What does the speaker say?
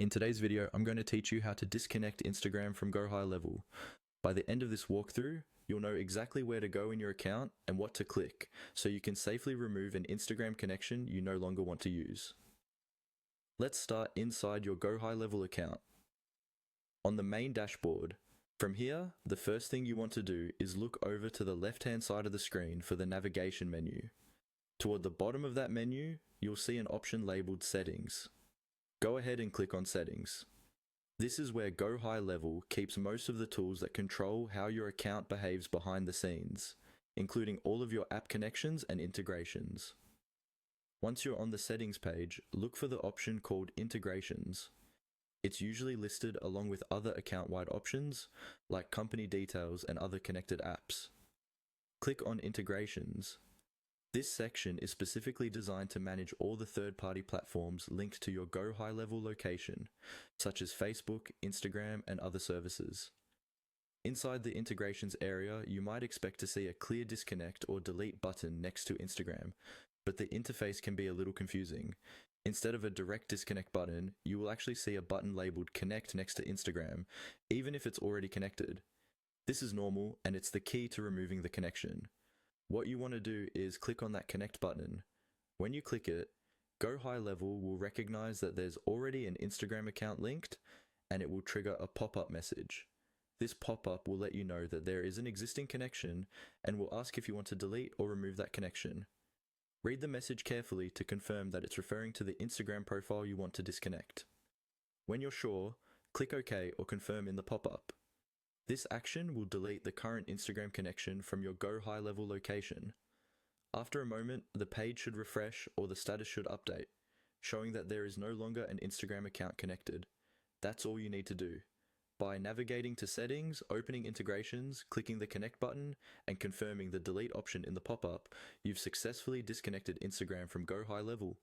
In today's video, I'm going to teach you how to disconnect Instagram from Go High Level. By the end of this walkthrough, you'll know exactly where to go in your account and what to click, so you can safely remove an Instagram connection you no longer want to use. Let's start inside your Go High Level account. On the main dashboard, from here, the first thing you want to do is look over to the left-hand side of the screen for the navigation menu. Toward the bottom of that menu, you'll see an option labeled Settings. Go ahead and click on Settings. This is where Go High Level keeps most of the tools that control how your account behaves behind the scenes, including all of your app connections and integrations. Once you're on the settings page, look for the option called Integrations. It's usually listed along with other account-wide options, like company details and other connected apps. Click on Integrations. This section is specifically designed to manage all the third-party platforms linked to your Go High Level location, such as Facebook, Instagram, and other services. Inside the integrations area, you might expect to see a clear disconnect or delete button next to Instagram, but the interface can be a little confusing. Instead of a direct disconnect button, you will actually see a button labeled Connect next to Instagram, even if it's already connected. This is normal, and it's the key to removing the connection. What you want to do is click on that Connect button. When you click it, Go High Level will recognize that there's already an Instagram account linked, and it will trigger a pop-up message. This pop-up will let you know that there is an existing connection and will ask if you want to delete or remove that connection. Read the message carefully to confirm that it's referring to the Instagram profile you want to disconnect. When you're sure, click OK or confirm in the pop-up. This action will delete the current Instagram connection from your Go High Level location. After a moment, the page should refresh or the status should update, showing that there is no longer an Instagram account connected. That's all you need to do. By navigating to Settings, opening Integrations, clicking the Connect button, and confirming the Delete option in the pop-up, you've successfully disconnected Instagram from Go High Level.